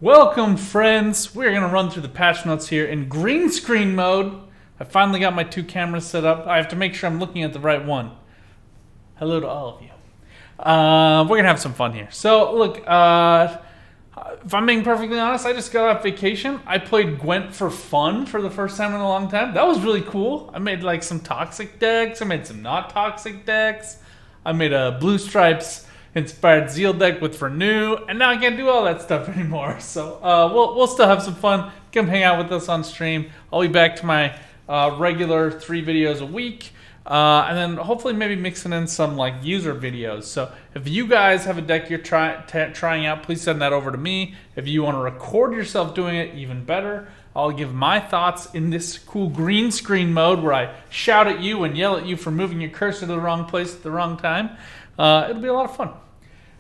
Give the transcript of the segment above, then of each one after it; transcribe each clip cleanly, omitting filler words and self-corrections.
Welcome, friends. We're going to run through the patch notes here in green screen mode. I finally got my two cameras set up. I have to make sure I'm looking at the right one. Hello to all of you. We're going to have some fun here. So, look, if I'm being perfectly honest, I just got off vacation. I played Gwent for fun for the first time in a long time. That was really cool. I made like some toxic decks. I made some not toxic decks. I made a Blue Stripes inspired Zeal deck with Renew, and now I can't do all that stuff anymore. So we'll still have some fun. Come hang out with us on stream. I'll be back to my regular 3 videos a week, and then hopefully maybe mixing in some like user videos. So if you guys have a deck you're trying out, please send that over to me. If you want to record yourself doing it, even better. I'll give my thoughts in this cool green screen mode where I shout at you and yell at you for moving your cursor to the wrong place at the wrong time. It'll be a lot of fun.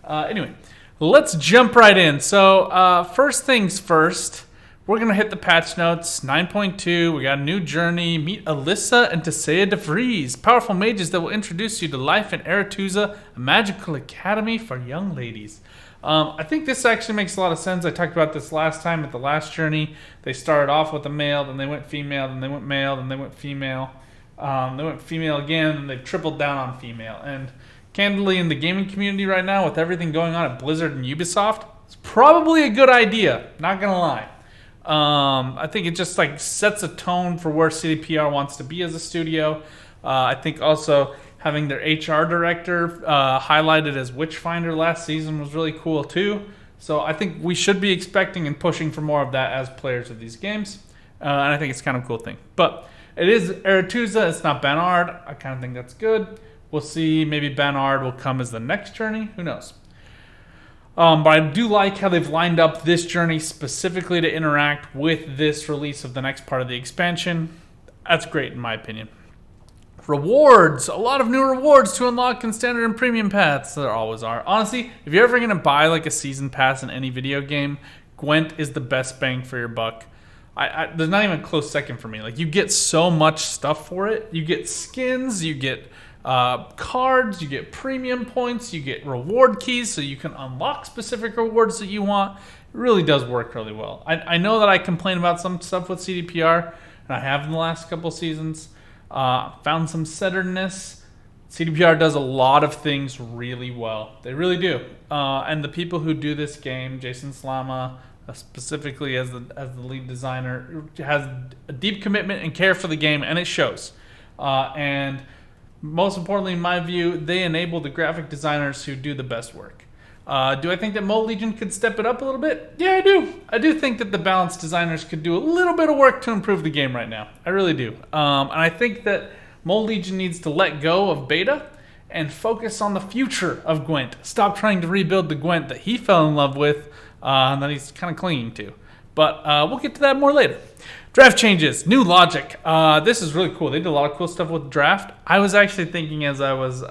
Anyway, let's jump right in. So first things first, we're going to hit the patch notes. 9.2, we got a new journey. Meet Alyssa and Tesea de Vries, powerful mages that will introduce you to life in Aretuza, a magical academy for young ladies. I think this actually makes a lot of sense. I talked about this last time at the last journey. They started off with a male, then they went female, then they went male, then they went female. They went female again, and they've tripled down on female. And candidly, in the gaming community right now, with everything going on at Blizzard and Ubisoft, it's probably a good idea. Not gonna lie. I think it just like sets a tone for where CDPR wants to be as a studio. I think also having their HR director highlighted as Witchfinder last season was really cool too. So I think we should be expecting and pushing for more of that as players of these games. And I think it's kind of a cool thing. But it is Aretuza, it's not Banard. I kind of think that's good. We'll see, maybe Banard will come as the next journey. Who knows? But I do like how they've lined up this journey specifically to interact with this release of the next part of the expansion. That's great in my opinion. Rewards. A lot of new rewards to unlock in standard and premium paths. There always are. Honestly, if you're ever going to buy like a season pass in any video game, Gwent is the best bang for your buck. There's not even a close second for me. Like, you get so much stuff for it. You get skins, you get cards, you get premium points, you get reward keys so you can unlock specific rewards that you want. It really does work really well. I know that I complain about some stuff with CDPR, and I have in the last couple seasons. Found some centeredness. CDPR does a lot of things really well. They really do. And the people who do this game, Jason Slama, specifically as the lead designer, has a deep commitment and care for the game, and it shows. And most importantly, in my view, they enable the graphic designers who do the best work. Do I think that Mole Legion could step it up a little bit? Yeah, I do. I do think that the balance designers could do a little bit of work to improve the game right now. I really do. And I think that Mole Legion needs to let go of beta and focus on the future of Gwent. Stop trying to rebuild the Gwent that he fell in love with and that he's kind of clinging to. But we'll get to that more later. Draft changes, new logic. This is really cool. They did a lot of cool stuff with draft. I was actually thinking as I was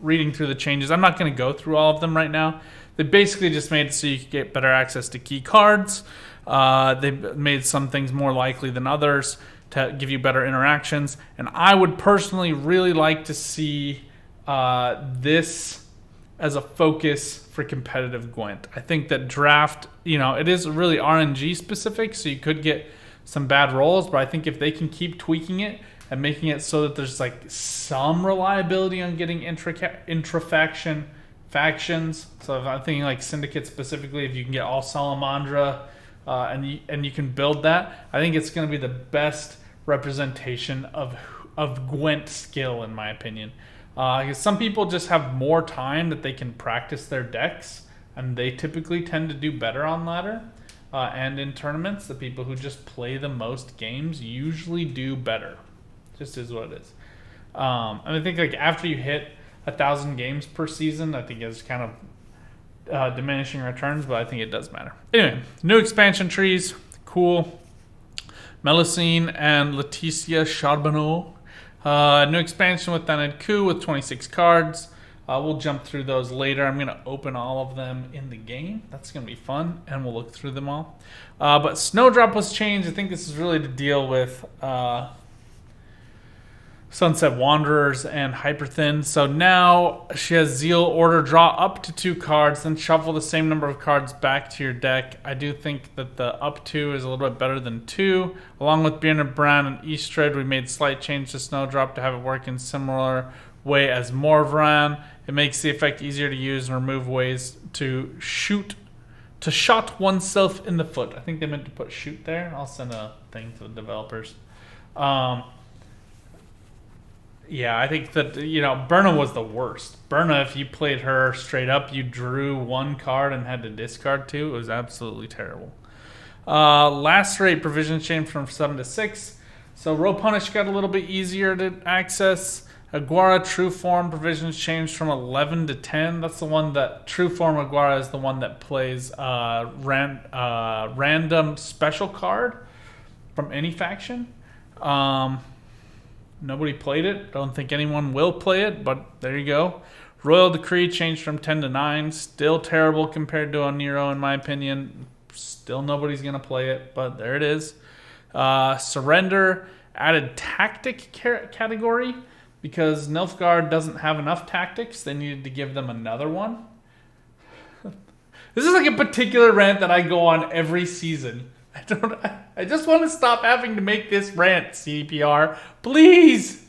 reading through the changes, I'm not going to go through all of them right now. They basically just made it so you could get better access to key cards. They made some things more likely than others to give you better interactions. And I would personally really like to see this as a focus for competitive Gwent. I think that draft, it is really RNG specific, so you could get some bad rolls, but I think if they can keep tweaking it and making it so that there's like some reliability on getting intra-faction factions. So if I'm thinking like Syndicate specifically, if you can get all Salamandra and you can build that, I think it's going to be the best representation of Gwent skill in my opinion. Because some people just have more time that they can practice their decks, and they typically tend to do better on ladder. And in tournaments, the people who just play the most games usually do better. Just is what it is. And I think like after you hit 1,000 games per season, I think it's kind of diminishing returns, but I think it does matter. Anyway, new expansion trees, cool. Melusine and Laetitia Charbonneau. New expansion with Thaned Ku with 26 cards. We'll jump through those later. I'm going to open all of them in the game. That's going to be fun, and we'll look through them all. But Snowdrop was changed. I think this is really to deal with Sunset Wanderers and Hyperthin. So now she has Zeal Order, draw up to 2 cards, then shuffle the same number of cards back to your deck. I do think that the up 2 is a little bit better than 2. Along with Bjorn Brand and Eastred, we made slight change to Snowdrop to have it work in similar way as Morvran. It makes the effect easier to use and remove ways to shot oneself in the foot. I think they meant to put shoot there. I'll send a thing to the developers. Yeah, I think that, Berna was the worst. Berna, if you played her straight up, you drew 1 card and had to discard 2. It was absolutely terrible. Lacerate provision changed from 7 to 6. So Row Punish got a little bit easier to access. Aguara True Form provisions changed from 11 to 10. That's the one that True Form Aguara is the one that plays random special card from any faction. Nobody played it. Don't think anyone will play it, but there you go. Royal Decree changed from 10 to 9. Still terrible compared to Oniro, in my opinion. Still nobody's going to play it, but there it is. Surrender added tactic category because Nilfgaard doesn't have enough tactics. They needed to give them another one. This is like a particular rant that I go on every season. I just want to stop having to make this rant, CDPR. Please!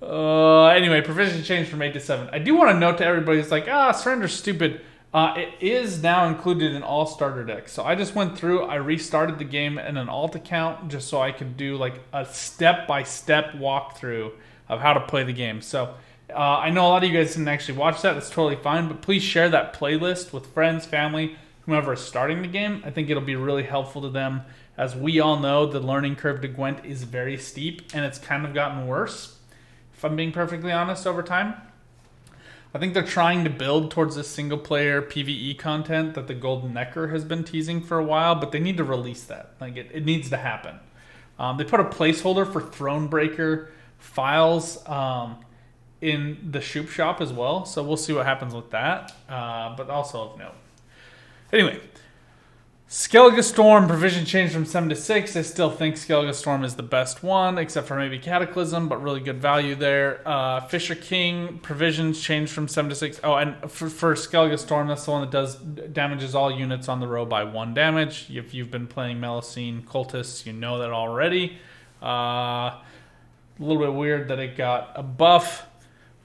Anyway, provision changed from 8 to 7. I do want to note to everybody, it's like, surrender's stupid. It is now included in all starter decks. So I just went through, I restarted the game in an alt account just so I could do like a step-by-step walkthrough of how to play the game. So I know a lot of you guys didn't actually watch that. That's totally fine. But please share that playlist with friends, family, whomever is starting the game. I think it'll be really helpful to them. As we all know, the learning curve to Gwent is very steep, and it's kind of gotten worse, if I'm being perfectly honest, over time. I think they're trying to build towards this single-player PvE content that the Golden Necker has been teasing for a while, but they need to release that. Like it needs to happen. They put a placeholder for Thronebreaker files in the Shoop Shop as well, so we'll see what happens with that, but also of note. Anyway, Skellige Storm provision changed from 7 to 6. I still think Skellige Storm is the best one, except for maybe Cataclysm, but really good value there. Fisher King provisions changed from 7 to 6. Oh, and for Skellige Storm, that's the one that damages all units on the row by 1 damage. If you've been playing Melusine Cultists, you know that already. A little bit weird that it got a buff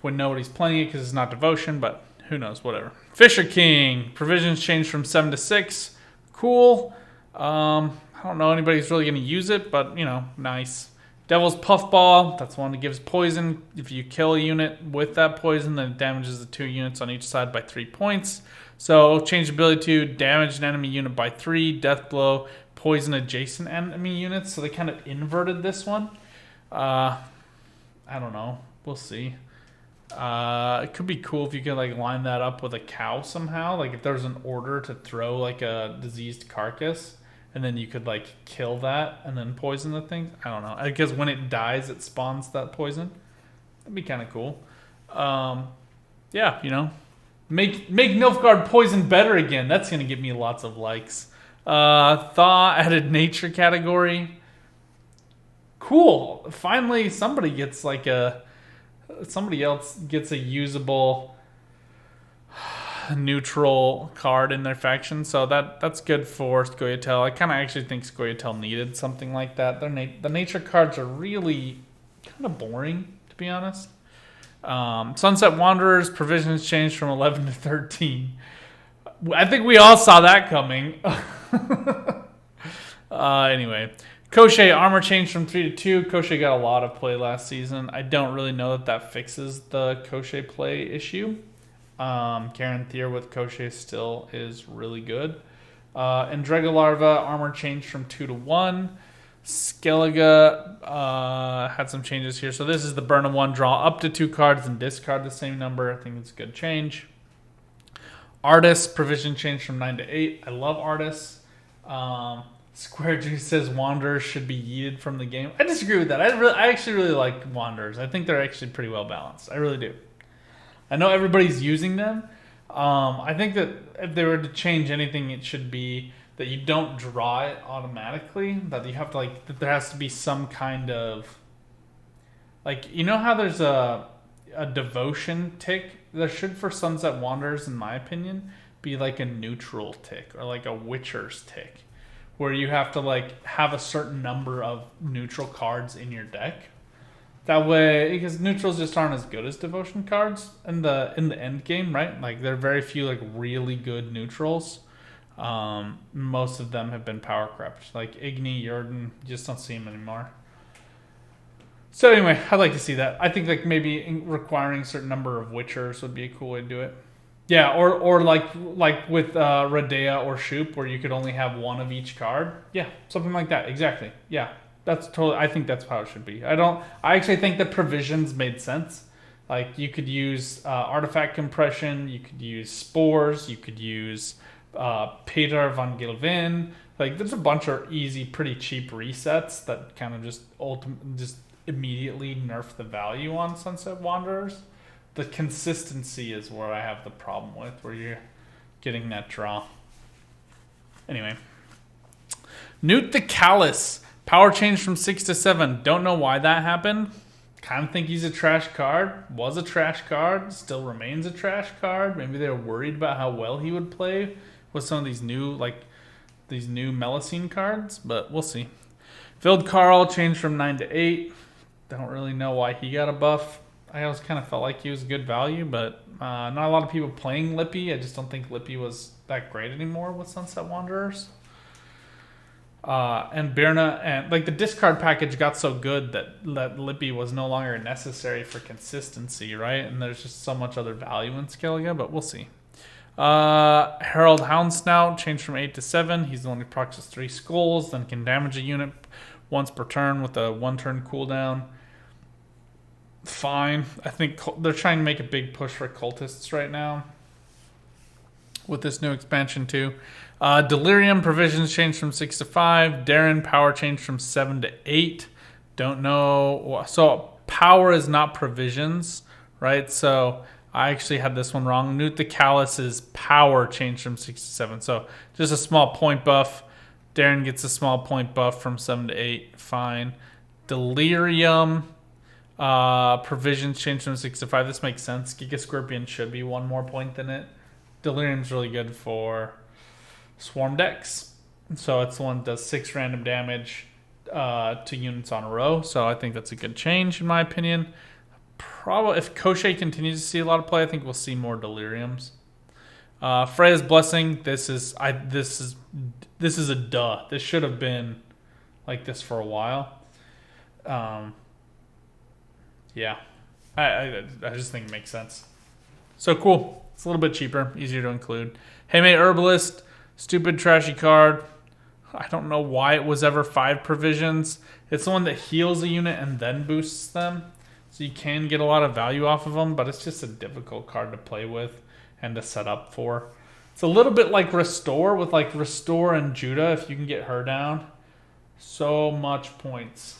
when nobody's playing it because it's not Devotion, but who knows, whatever. Fisher King provisions changed from 7 to 6. Cool. I don't know anybody's really going to use it, but, nice. Devil's Puffball, that's one that gives poison. If you kill a unit with that poison, then it damages the 2 units on each side by 3 points. So, change ability to damage an enemy unit by 3, death blow, poison adjacent enemy units. So, they kind of inverted this one. I don't know. We'll see. It could be cool if you could line that up with a cow somehow. Like if there's an order to throw a diseased carcass, and then you could kill that and then poison the thing. I don't know, because when it dies, it spawns that poison. That'd be kind of cool. Yeah, make Nilfgaard poison better again. That's gonna get me lots of likes. Thaw added nature category. Cool. Finally, somebody gets somebody else gets a usable neutral card in their faction, so that's good for Scoia'tael. I kind of actually think Scoia'tael needed something like that. The nature cards are really kind of boring, to be honest. Sunset Wanderers provisions changed from 11 to 13. I think we all saw that coming. Anyway. Koshe armor changed from 3 to 2. Koshe got a lot of play last season. I don't really know that fixes the Koshe play issue. Karen Thier with Koshe still is really good. And Dregalarva armor changed from 2 to 1. Skellige had some changes here. So this is the Burnham one. Draw up to 2 cards and discard the same number. I think it's a good change. Artis provision changed from 9 to 8. I love Artis. Square Juice says Wanderers should be yeeted from the game. I disagree with that. I actually really like Wanderers. I think they're actually pretty well balanced. I really do. I know everybody's using them. I think that if they were to change anything, it should be that you don't draw it automatically. That you have to that there has to be some kind of Like, you know how there's a devotion tick? There should, for Sunset Wanderers, in my opinion, be like a neutral tick or like a Witcher's tick, where you have to like have a certain number of neutral cards in your deck. That way, because neutrals just aren't as good as devotion cards in the end game, right? Like, there are very few like really good neutrals. Most of them have been power crept. Like Igni, Jordan, you just don't see them anymore. So anyway, I'd like to see that. I think like maybe requiring a certain number of Witchers would be a cool way to do it. Yeah, or like with Radea or Shoop, where you could only have one of each card. Yeah, something like that. Exactly. Yeah, that's totally. I think that's how it should be. I actually think the provisions made sense. Like, you could use artifact compression. You could use spores. You could use Peter van Gilvin. Like, there's a bunch of easy, pretty cheap resets that kind of just immediately nerf the value on Sunset Wanderers. The consistency is where I have the problem with, where you're getting that draw. Anyway. Newt the Callous. Power change from 6 to 7. Don't know why that happened. Kind of think he's a trash card. Was a trash card. Still remains a trash card. Maybe they were worried about how well he would play with some of these new Melusine cards, but we'll see. Filled Carl changed from 9 to 8. Don't really know why he got a buff. I always kind of felt like he was good value, but not a lot of people playing Lippy. I just don't think Lippy was that great anymore with Sunset Wanderers. And Birna, and like the discard package got so good that Lippy was no longer necessary for consistency, right? And there's just so much other value in Skellige, but we'll see. Herald Houndsnout changed from 8 to 7. He's the one who procs 3 skulls, then can damage a unit once per turn with a 1-turn cooldown. Fine. I think they're trying to make a big push for cultists right now with this new expansion too. Delirium provisions changed from 6 to 5. Darren power changed from 7 to 8. Don't know. So power is not provisions, right? So I actually had this one wrong. Newt the Callous's power changed from 6 to 7. So just a small point buff. Darren gets a small point buff from 7 to 8. Fine. Delirium provisions changed from 6 to 5. This makes sense. Giga Scorpion should be 1 more point than it. Delirium's really good for Swarm decks. So it's the one that does 6 random damage to units on a row. So I think that's a good change in my opinion. Probably if Koshé continues to see a lot of play, I think we'll see more Deliriums. Freya's Blessing. This is a duh. This should have been like this for a while. Yeah, I just think it makes sense. So cool. It's a little bit cheaper, easier to include. Hey Mate Herbalist, stupid trashy card. I don't know why it was ever 5 provisions. It's the one that heals a unit and then boosts them. So you can get a lot of value off of them, but it's just a difficult card to play with and to set up for. It's a little bit like Restore with like Restore and Judah if you can get her down. So much points.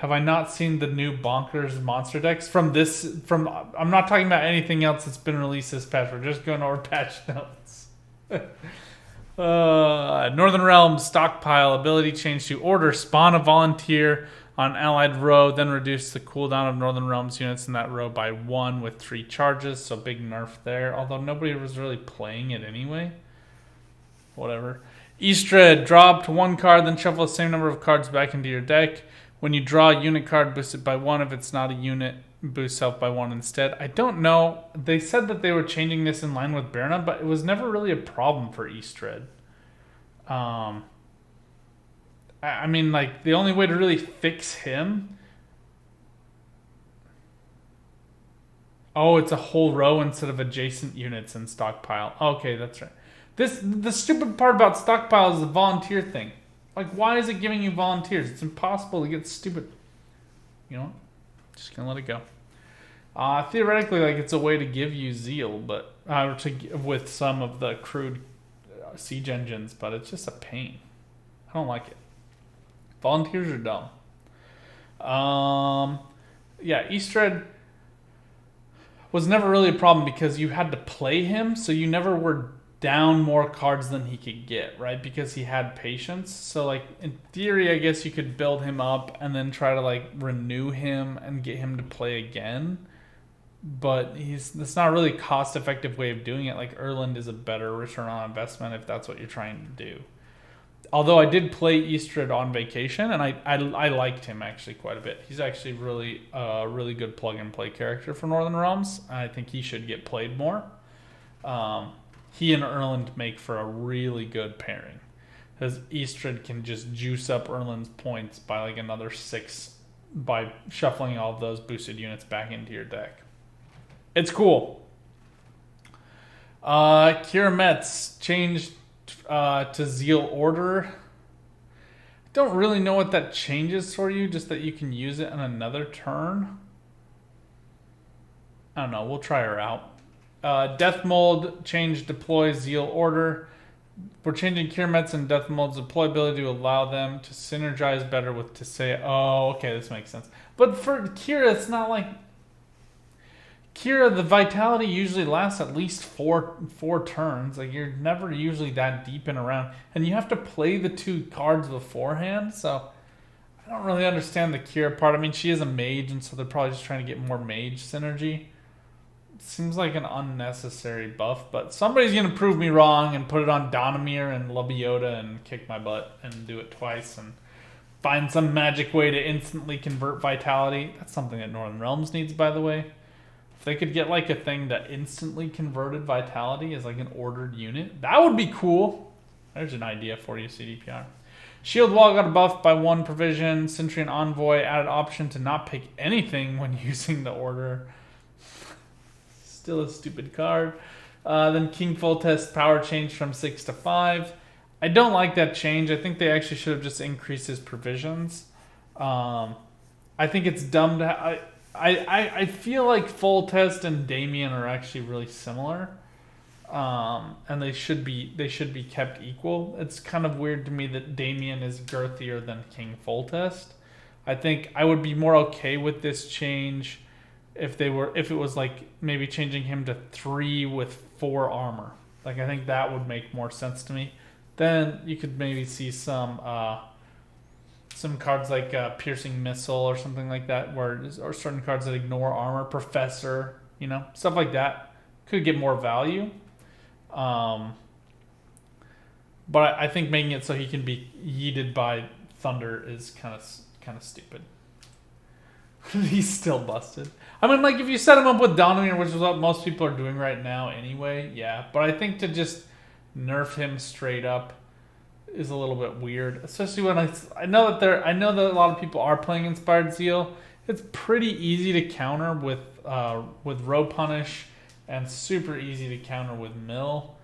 Have I not seen the new bonkers monster decks I'm not talking about anything else that's been released this patch. We're just going over patch notes. Northern Realms Stockpile ability change to order. Spawn a volunteer on allied row, then reduce the cooldown of Northern Realms units in that row by 1 with 3 charges. So big nerf there. Although nobody was really playing it anyway. Whatever. Eastred, draw up to 1 card, then shuffle the same number of cards back into your deck. When you draw a unit card, boost it by 1. If it's not a unit, boost self by 1 instead. I don't know. They said that they were changing this in line with Berna, but it was never really a problem for Eastred. I mean, like, the only way to really fix him... Oh, it's a whole row instead of adjacent units in Stockpile. Okay, that's right. The stupid part about Stockpile is the volunteer thing. Like, why is it giving you volunteers? It's impossible to get stupid. You know what? Just gonna let it go. Theoretically, like, it's a way to give you zeal, but with some of the crude siege engines, but it's just a pain. I don't like it. Volunteers are dumb. Yeah, Eastred was never really a problem because you had to play him, so you never were down more cards than he could get, right? Because he had patience. So, like, in theory, I guess you could build him up and then try to, like, renew him and get him to play again. But that's not a really cost-effective way of doing it. Like, Erland is a better return on investment if that's what you're trying to do. Although I did play Eastred on vacation, and I liked him actually quite a bit. He's actually really good plug-and-play character for Northern Realms. I think he should get played more. He and Erland make for a really good pairing. Because Eastred can just juice up Erland's points by like another 6 by shuffling all of those boosted units back into your deck. It's cool. Kira Metz changed to Zeal Order. Don't really know what that changes for you, just that you can use it on another turn. I don't know, we'll try her out. Death Mold change deploy Zeal Order. We're changing Kira Metz and Death Mold's deployability to allow them to synergize better with Tisea. Oh, okay, this makes sense. But for Kira, it's not like... Kira, the vitality usually lasts at least four turns. Like, you're never usually that deep in a round. And you have to play the 2 cards beforehand, so... I don't really understand the Kira part. I mean, she is a mage, and so they're probably just trying to get more mage synergy. Seems like an unnecessary buff, but somebody's going to prove me wrong and put it on Donamir and Labiota and kick my butt and do it twice and find some magic way to instantly convert vitality. That's something that Northern Realms needs, by the way. If they could get like a thing that instantly converted vitality as like an ordered unit, that would be cool. There's an idea for you, CDPR. Shield Wall got a buff by 1 provision. Centurion Envoy added option to not pick anything when using the order. Still a stupid card. Then King Foltest power changed from 6 to 5. I don't like that change. I think they actually should have just increased his provisions. I think it's dumb to... I feel like Foltest and Damien are actually really similar. And they should be kept equal. It's kind of weird to me that Damien is girthier than King Foltest. I think I would be more okay with this change if it was like maybe changing him to 3 with 4 armor. Like, I think that would make more sense to me. Then you could maybe see some cards like Piercing Missile or something like that, or certain cards that ignore armor, Professor, stuff like that could get more value. But I think making it so he can be yeeted by thunder is kind of stupid. He's still busted. I mean, like, if you set him up with Donamir, which is what most people are doing right now anyway, yeah. But I think to just nerf him straight up is a little bit weird, especially when I know that a lot of people are playing Inspired Zeal. It's pretty easy to counter with Row Punish, and super easy to counter with Mill.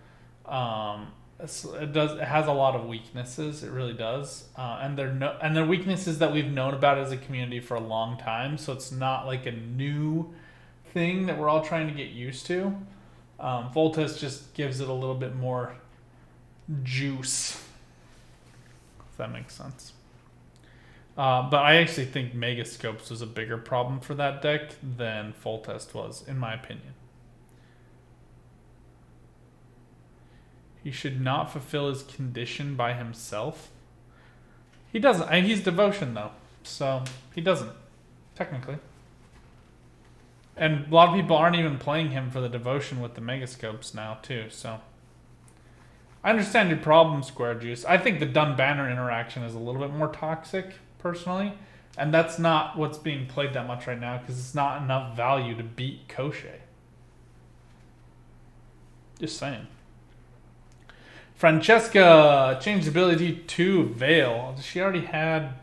It has a lot of weaknesses. It really does, and they're weaknesses that we've known about as a community for a long time. So it's not like a new thing that we're all trying to get used to. Voltus just gives it a little bit more juice, if that makes sense. But I actually think Megascopes was a bigger problem for that deck than Foltest was, in my opinion. He should not fulfill his condition by himself. He doesn't. He's Devotion, though. So he doesn't, technically. And a lot of people aren't even playing him for the Devotion with the Megascopes now, too. So I understand your problem, Square Juice. I think the Dun Banner interaction is a little bit more toxic, personally. And that's not what's being played that much right now, because it's not enough value to beat Koshé. Just saying. Francesca changed ability to Veil. She already had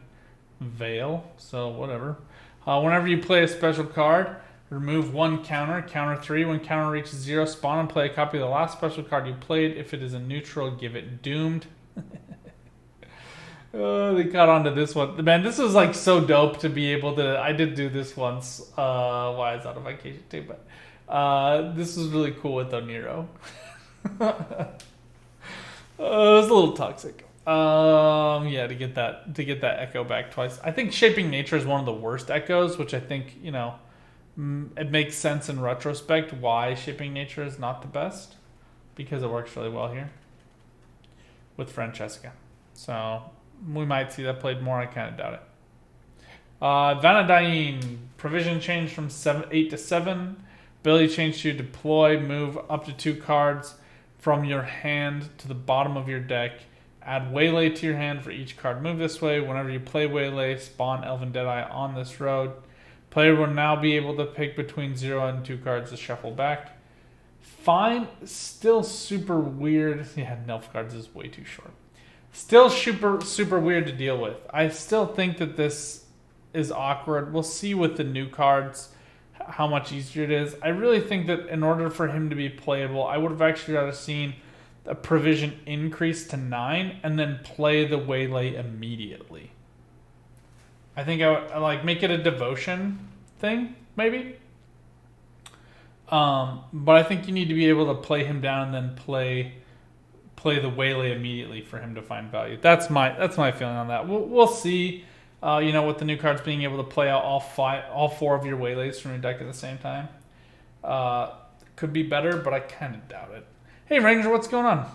Veil, so whatever. Whenever you play a special card, remove 1 counter, counter 3. When counter reaches 0, spawn and play a copy of the last special card you played. If it is a neutral, give it Doomed. Oh, they got onto this one. Man, this was like so dope to be able to... I did do this once. While I was out of vacation too, but this was really cool with Oniro. It was a little toxic. Yeah, to get that echo back twice. I think Shaping Nature is one of the worst echoes, which I think, it makes sense in retrospect why Shaping Nature is not the best. because it works really well here with Francesca. So we might see that played more. I kind of doubt it. Vanadain, provision change from 8 to 7. Ability change to deploy, move up to 2 cards from your hand to the bottom of your deck. Add Waylay to your hand for each card moved this way. Whenever you play Waylay, spawn Elven Deadeye on this road. Player will now be able to pick between 0 and 2 cards to shuffle back. Fine, still super weird. Yeah, Nilfgaard's is way too short. Still super weird to deal with. I still think that this is awkward. We'll see with the new cards how much easier it is. I really think that in order for him to be playable, I would have actually rather seen a provision increase to 9 and then play the Waylay immediately. I think I would like make it a devotion thing, maybe. But I think you need to be able to play him down and then play the Waylay immediately for him to find value. That's my feeling on that. We'll see. With the new cards being able to play out all 4 of your Waylays from your deck at the same time. Could be better, but I kind of doubt it. Hey, Ranger, what's going on?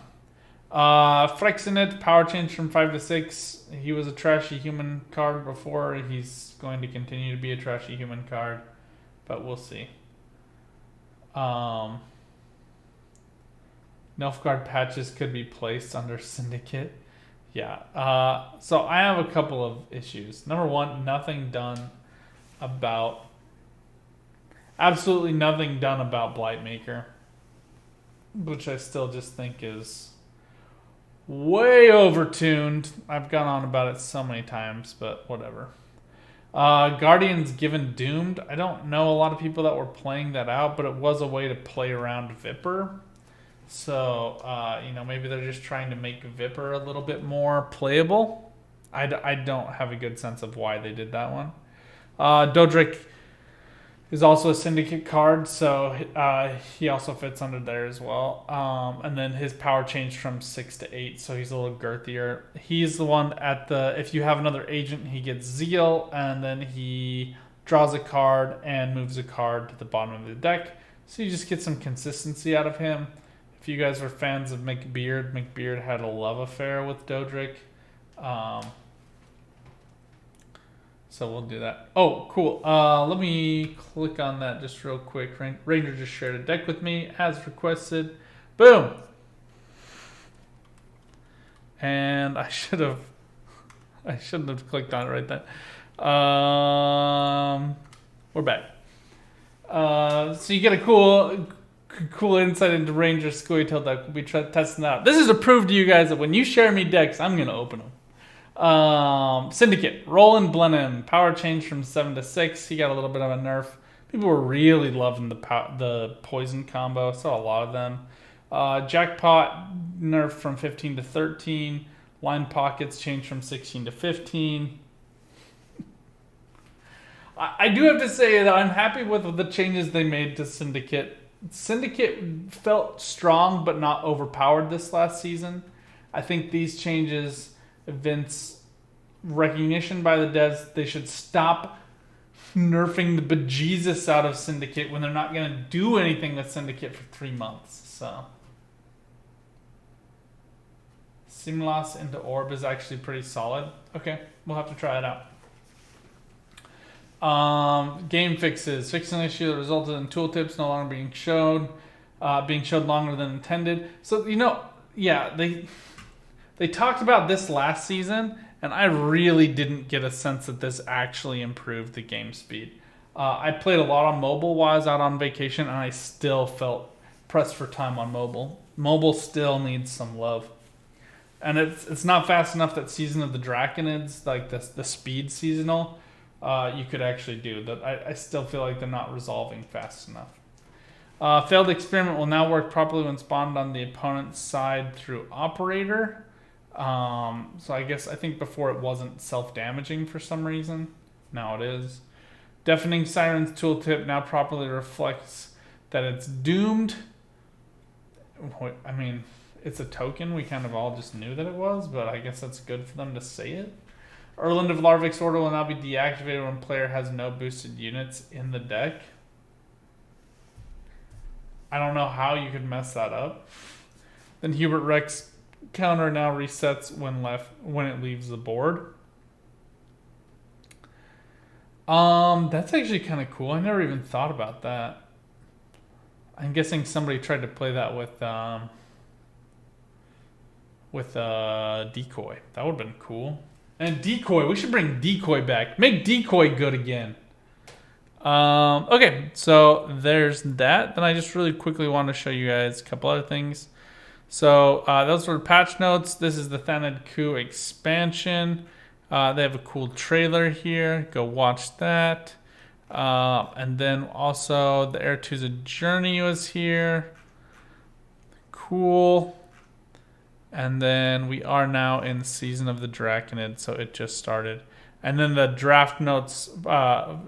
Frexinit, power change from 5 to 6. He was a trashy human card before. He's going to continue to be a trashy human card, but we'll see. Nilfgaard patches could be placed under Syndicate. Yeah. So I have a couple of issues. Number one, absolutely nothing done about Blightmaker, which I still just think is way overtuned. I've gone on about it so many times, but whatever. Guardians given Doomed. I don't know a lot of people that were playing that out, but it was a way to play around Viper. So, maybe they're just trying to make Viper a little bit more playable. I don't have a good sense of why they did that one. Dodric is also a Syndicate card, so he also fits under there as well. And then his power changed from 6 to 8, so he's a little girthier. He's the one if you have another agent, he gets Zeal, and then he draws a card and moves a card to the bottom of the deck. So you just get some consistency out of him. If you guys are fans of McBeard had a love affair with Dodric. So we'll do that. Oh, cool. Let me click on that just real quick. Ranger just shared a deck with me as requested. Boom. And I shouldn't have clicked on it right then. We're back. So you get a cool insight into Ranger Scoia'tael deck. We'll be testing that out. This is to prove to you guys that when you share me decks, I'm going to open them. Syndicate, Roland Blenheim, power change from 7 to 6. He got a little bit of a nerf. People were really loving the poison combo. I saw a lot of them. Jackpot nerf from 15 to 13. Line pockets changed from 16 to 15. I do have to say that I'm happy with the changes they made to Syndicate. Syndicate felt strong but not overpowered this last season. I think these changes evince recognition by the devs. They should stop nerfing the bejesus out of Syndicate when they're not going to do anything with Syndicate for 3 months. So Simlas into Orb is actually pretty solid. Okay, we'll have to try it out. Game fixes. Fixing an issue that resulted in tooltips no longer being showed longer than intended. So, they talked about this last season, and I really didn't get a sense that this actually improved the game speed. I played a lot on mobile while I was out on vacation, and I still felt pressed for time on mobile. Mobile still needs some love. And it's not fast enough that Season of the Draconids, like the speed seasonal, you could actually do. That I still feel like they're not resolving fast enough. Failed experiment will now work properly when spawned on the opponent's side through operator. So I think before it wasn't self-damaging for some reason. Now it is. Deafening Sirens tooltip now properly reflects that it's doomed. I mean, it's a token. We kind of all just knew that it was, but I guess that's good for them to say it. Erland of Larvik's Order will now be deactivated when player has no boosted units in the deck. I don't know how you could mess that up. Then Hubert Rex counter now resets when it leaves the board. That's actually kind of cool. I never even thought about that. I'm guessing somebody tried to play that with decoy. That would have been cool. And decoy, we should bring decoy back. Make decoy good again. Okay, so there's that. Then I just really quickly want to show you guys a couple other things. So those were patch notes. This is the Thanad Coup expansion. They have a cool trailer here. Go watch that. And then also the Aretuza Journey was here. Cool. And then we are now in Season of the Draconid, so it just started. And then the draft notes,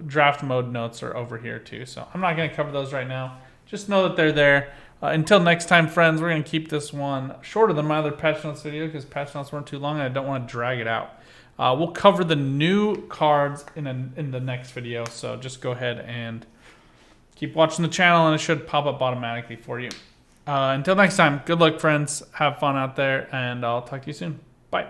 draft mode notes are over here too. So I'm not going to cover those right now. Just know that they're there. Until next time, friends, we're going to keep this one shorter than my other patch notes video because patch notes weren't too long and I don't want to drag it out. We'll cover the new cards in the next video. So just go ahead and keep watching the channel and it should pop up automatically for you. Until next time, good luck, friends. Have fun out there, and I'll talk to you soon. Bye.